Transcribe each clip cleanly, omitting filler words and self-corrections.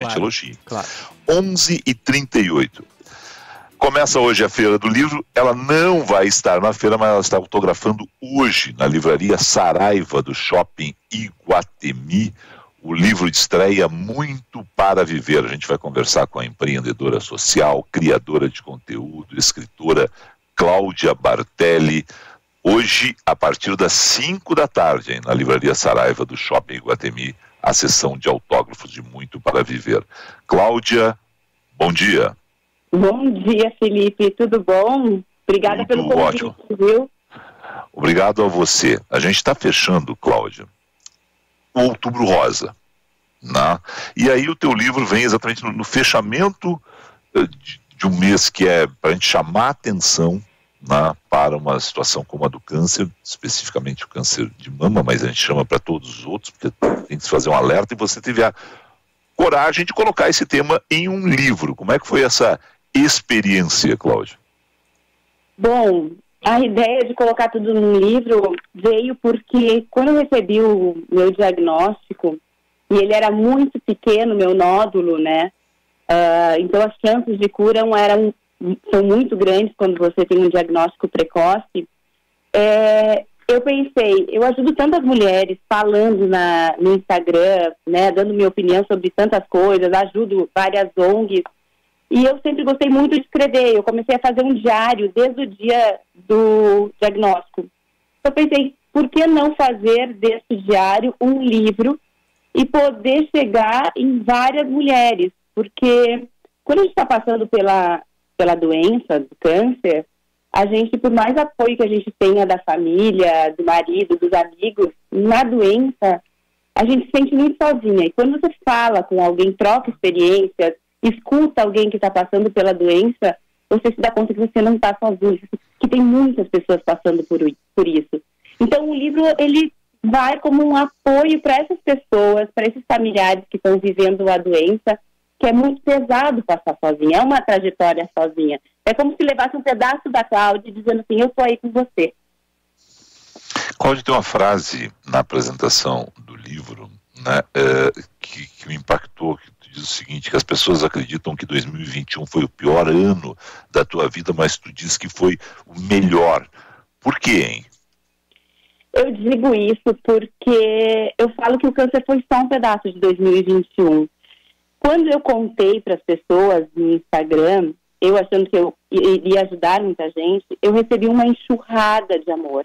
Claro, elogie. claro. 11h38. Começa hoje a Feira do Livro. Ela não vai estar na feira, mas ela está autografando hoje na livraria Saraiva do Shopping Iguatemi. O livro de estreia Muito para Viver. A gente vai conversar com a empreendedora social, criadora de conteúdo, escritora Cláudia Bartelli. Hoje, a partir das 5 da tarde, hein, na livraria Saraiva do Shopping Iguatemi, a sessão de autógrafos de Muito para Viver. Cláudia, bom dia. Bom dia, Felipe. Tudo bom? Obrigada pelo convite, ótimo. Viu? Obrigado a você. A gente está fechando, Cláudia, o Outubro Rosa, né? E aí o teu livro vem exatamente no fechamento de um mês que é para a gente chamar a atenção, né, para uma situação como a do câncer, especificamente o câncer de mama, mas a gente chama para todos os outros, porque tem que se fazer um alerta, e você teve a coragem de colocar esse tema em um livro. Como é que foi essa experiência, Cláudia? Bom, a ideia de colocar tudo num livro veio porque quando eu recebi o meu diagnóstico, e ele era muito pequeno, meu nódulo, né? Então as chances de cura são muito grandes quando você tem um diagnóstico precoce. Eu pensei, eu ajudo tantas mulheres falando no Instagram, né, dando minha opinião sobre tantas coisas, ajudo várias ONGs, e eu sempre gostei muito de escrever. Eu comecei a fazer um diário desde o dia do diagnóstico. Eu pensei, por que não fazer desse diário um livro e poder chegar em várias mulheres? Porque quando a gente está passando pela doença, do câncer, a gente, por mais apoio que a gente tenha da família, do marido, dos amigos, na doença, a gente se sente muito sozinha. E quando você fala com alguém, troca experiências, escuta alguém que está passando pela doença, você se dá conta que você não está sozinho, que tem muitas pessoas passando por isso. Então o livro, ele vai como um apoio para essas pessoas, para esses familiares que estão vivendo a doença, que é muito pesado passar sozinha, é uma trajetória sozinha. É como se levasse um pedaço da Cláudia dizendo assim, eu estou aí com você. Cláudia, tem uma frase na apresentação do livro, né, que me impactou, que tu diz o seguinte, que as pessoas acreditam que 2021 foi o pior ano da tua vida, mas tu diz que foi o melhor. Por quê, hein? Eu digo isso porque eu falo que o câncer foi só um pedaço de 2021. Quando eu contei para as pessoas no Instagram, eu achando que eu iria ajudar muita gente, eu recebi uma enxurrada de amor.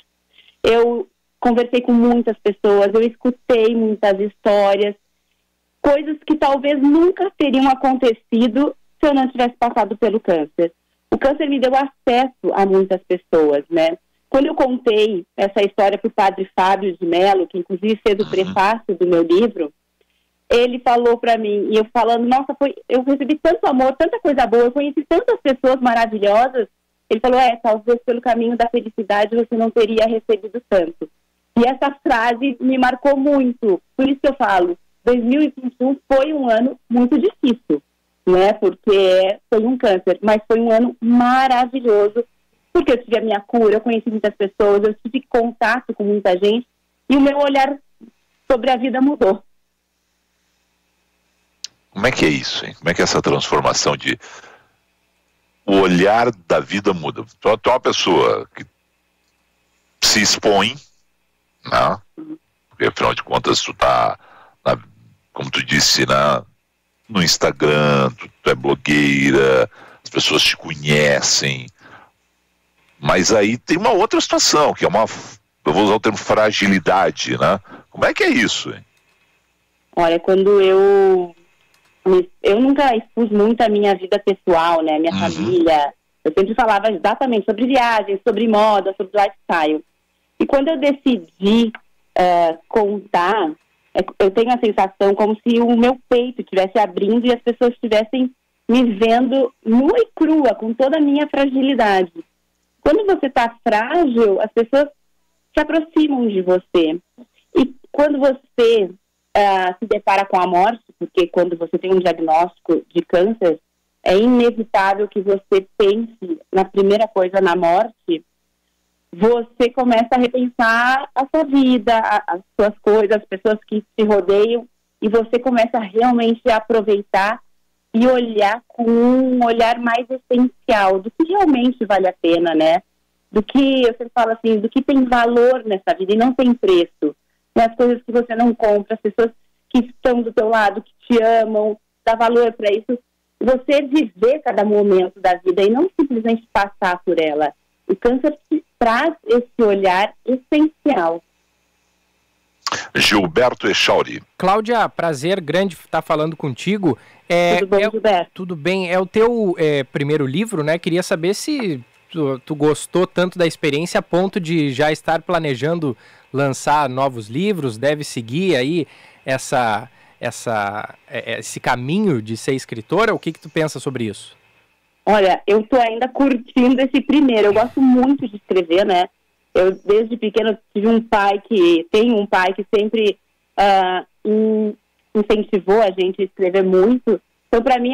Eu conversei com muitas pessoas, eu escutei muitas histórias, coisas que talvez nunca teriam acontecido se eu não tivesse passado pelo câncer. O câncer me deu acesso a muitas pessoas, né? Quando eu contei essa história para o padre Fábio de Mello, que inclusive fez o prefácio do meu livro, ele falou para mim, e eu falando, nossa, eu recebi tanto amor, tanta coisa boa, eu conheci tantas pessoas maravilhosas. Ele falou, talvez pelo caminho da felicidade você não teria recebido tanto. E essa frase me marcou muito. Por isso que eu falo, 2021 foi um ano muito difícil, né? Porque foi um câncer, mas foi um ano maravilhoso, porque eu tive a minha cura, eu conheci muitas pessoas, eu tive contato com muita gente, e o meu olhar sobre a vida mudou. Como é que é isso, hein? Como é que é essa transformação de o olhar da vida muda? Tu é uma pessoa que se expõe, né? Porque afinal de contas tu tá, como tu disse, no Instagram, tu é blogueira, as pessoas te conhecem, mas aí tem uma outra situação, que é eu vou usar o termo fragilidade, né? Como é que é isso, hein? Olha, quando eu nunca expus muito a minha vida pessoal, né, minha família. Eu sempre falava exatamente sobre viagens, sobre moda, sobre lifestyle. E quando eu decidi contar, eu tenho a sensação como se o meu peito estivesse abrindo e as pessoas estivessem me vendo nua e crua, com toda a minha fragilidade. Quando você está frágil, as pessoas se aproximam de você. E quando você se depara com a morte, porque quando você tem um diagnóstico de câncer, é inevitável que você pense na primeira coisa, na morte. Você começa a repensar a sua vida, as suas coisas, as pessoas que te rodeiam, e você começa realmente a aproveitar e olhar com um olhar mais essencial do que realmente vale a pena, né? Do que, eu sempre falo assim, do que tem valor nessa vida e não tem preço. Né? As coisas que você não compra, as pessoas que estão do teu lado, que te amam, dá valor para isso. Você viver cada momento da vida e não simplesmente passar por ela. O câncer te traz esse olhar essencial. Gilberto Echauri. Cláudia, prazer grande estar falando contigo. Tudo bom, Gilberto? Tudo bem. É o teu primeiro livro, né? Queria saber se tu gostou tanto da experiência a ponto de já estar planejando lançar novos livros, deve seguir aí esse caminho de ser escritora. O que tu pensa sobre isso? Olha, eu estou ainda curtindo esse primeiro. Eu gosto muito de escrever, né? Eu, desde pequena, tenho um pai que sempre incentivou a gente a escrever muito. Então, para mim,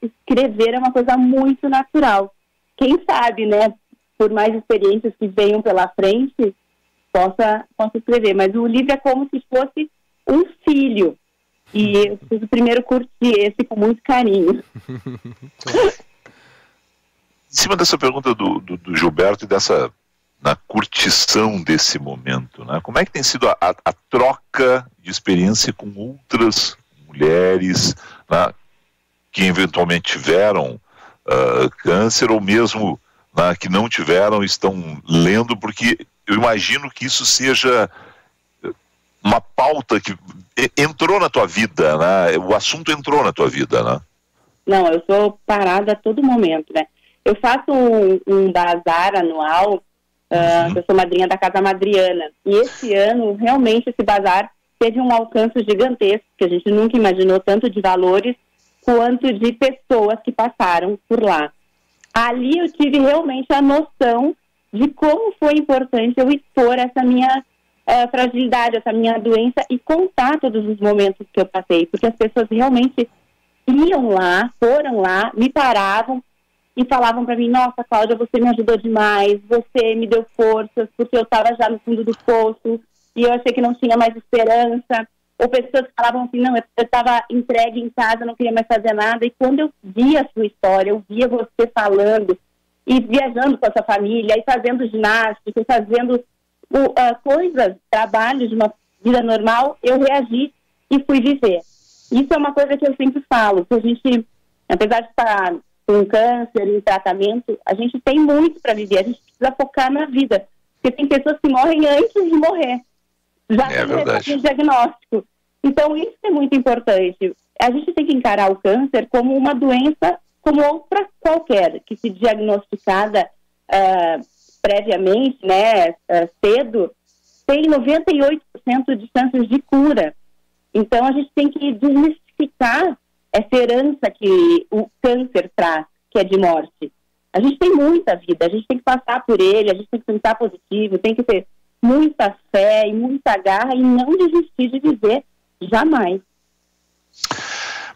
escrever é uma coisa muito natural. Quem sabe, né, por mais experiências que venham pela frente, possa escrever. Mas o livro é como se fosse um filho. E eu preciso primeiro curtir esse com muito carinho. Em cima dessa pergunta do Gilberto e na curtição desse momento, né? Como é que tem sido a troca de experiência com outras mulheres, né, que eventualmente tiveram câncer ou mesmo, né, que não tiveram, estão lendo, porque eu imagino que isso seja uma pauta que entrou na tua vida, né? O assunto entrou na tua vida, né? Não, eu sou parada a todo momento, né? Eu faço um bazar anual, eu sou madrinha da Casa Madriana, e esse ano, realmente, esse bazar teve um alcance gigantesco, que a gente nunca imaginou, tanto de valores quanto de pessoas que passaram por lá. Ali eu tive realmente a noção de como foi importante eu expor essa minha fragilidade, essa minha doença e contar todos os momentos que eu passei, porque as pessoas realmente iam lá, foram lá, me paravam e falavam para mim: nossa, Cláudia, você me ajudou demais, você me deu forças, porque eu estava já no fundo do poço e eu achei que não tinha mais esperança. Ou pessoas que falavam assim: não, eu estava entregue em casa, não queria mais fazer nada. E quando eu via a sua história, eu via você falando e viajando com a sua família, e fazendo ginástica, e fazendo coisas, trabalhos de uma vida normal, eu reagi e fui viver. Isso é uma coisa que eu sempre falo, que a gente, apesar de estar com câncer, em tratamento, a gente tem muito para viver, a gente precisa focar na vida, porque tem pessoas que morrem antes de morrer, já tem um diagnóstico. Então, isso é muito importante. A gente tem que encarar o câncer como uma doença, como outra qualquer, que se diagnosticada previamente, né, cedo, tem 98% de chances de cura. Então, a gente tem que desmistificar essa herança que o câncer traz, que é de morte. A gente tem muita vida, a gente tem que passar por ele, a gente tem que pensar positivo, tem que ter muita fé e muita garra e não desistir de viver jamais.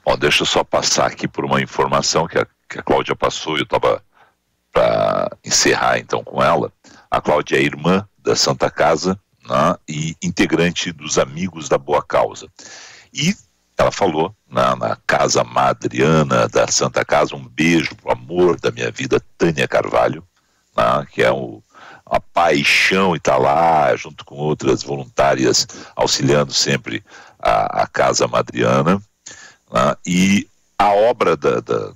Bom, deixa eu só passar aqui por uma informação que a Cláudia passou e eu estava para encerrar então com ela. A Cláudia é irmã da Santa Casa, né, e integrante dos Amigos da Boa Causa. E ela falou na Casa Madriana da Santa Casa, um beijo pro amor da minha vida, Tânia Carvalho, né, que é a paixão e está lá junto com outras voluntárias auxiliando sempre a Casa Madriana, né, e a obra da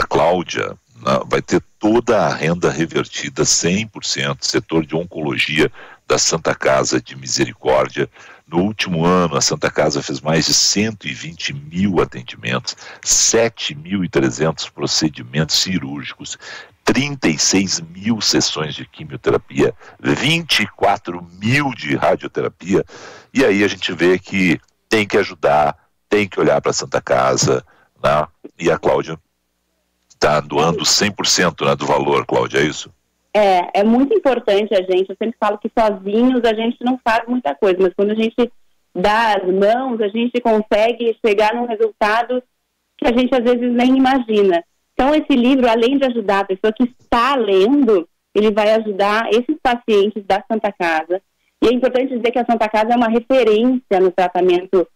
Cláudia, né, vai ter toda a renda revertida 100%, setor de oncologia da Santa Casa de Misericórdia. No último ano, a Santa Casa fez mais de 120 mil atendimentos, 7.300 procedimentos cirúrgicos, 36 mil sessões de quimioterapia, 24 mil de radioterapia. E aí a gente vê que tem que ajudar, tem que olhar para a Santa Casa, né? E a Cláudia está doando 100%, né, do valor, Cláudia, é isso? É muito importante a gente, eu sempre falo que sozinhos a gente não faz muita coisa, mas quando a gente dá as mãos, a gente consegue chegar num resultado que a gente às vezes nem imagina. Então esse livro, além de ajudar a pessoa que está lendo, ele vai ajudar esses pacientes da Santa Casa. E é importante dizer que a Santa Casa é uma referência no tratamento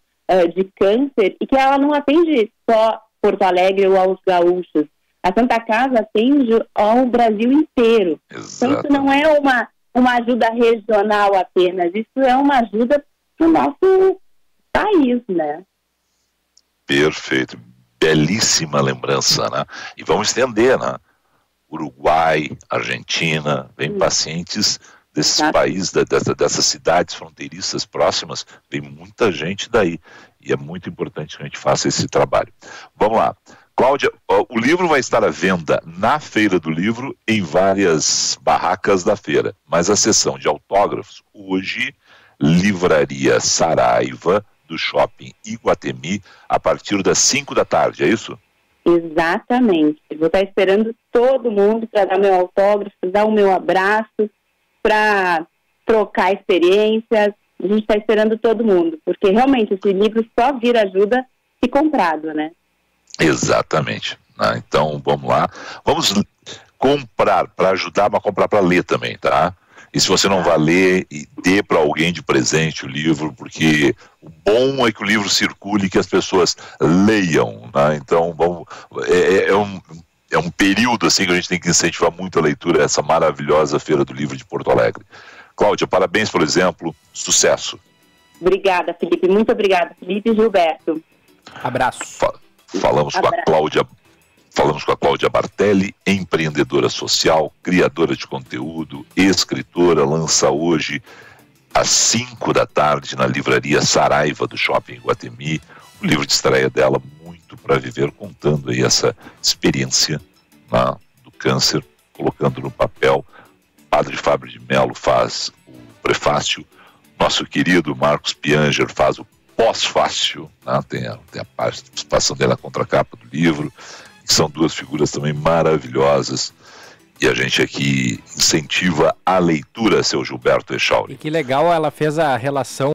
de câncer, e que ela não atende só Porto Alegre ou aos gaúchos. A Santa Casa atende ao Brasil inteiro. Então, isso não é uma ajuda regional apenas, isso é uma ajuda para o nosso país, né? Perfeito. Belíssima lembrança, né? E vamos estender, né? Uruguai, Argentina, vem pacientes desses países, dessas cidades fronteiriças próximas, vem muita gente daí. E é muito importante que a gente faça esse trabalho. Vamos lá. Cláudia, o livro vai estar à venda na Feira do Livro, em várias barracas da feira, mas a sessão de autógrafos, hoje, Livraria Saraiva, do Shopping Iguatemi, a partir das 5 da tarde, é isso? Exatamente. Eu vou estar esperando todo mundo para dar meu autógrafo, dar o meu abraço, para trocar experiências. A gente está esperando todo mundo, porque realmente esse livro só vira ajuda se comprado, né? Exatamente. Então, vamos lá. Vamos comprar para ajudar, mas comprar para ler também, tá? E se você não vai ler, dê para alguém de presente o livro, porque o bom é que o livro circule e que as pessoas leiam, né? Então, é um período assim que a gente tem que incentivar muito a leitura, essa maravilhosa Feira do Livro de Porto Alegre. Cláudia, parabéns, por exemplo, sucesso. Obrigada, Felipe. Muito obrigada, Felipe e Gilberto. Abraço. Falamos com a Cláudia Bartelli, empreendedora social, criadora de conteúdo, escritora, lança hoje às 5 da tarde na Livraria Saraiva do Shopping Iguatemi, o livro de estreia dela, Muito para Viver, contando aí essa experiência, né, do câncer, colocando no papel. Padre Fábio de Mello faz o prefácio, nosso querido Marcos Pianger faz o pós-fácio, né? Tem a participação dela na contracapa do livro, que são duas figuras também maravilhosas, e a gente aqui incentiva a leitura, seu Gilberto Echauri. E que legal, ela fez a relação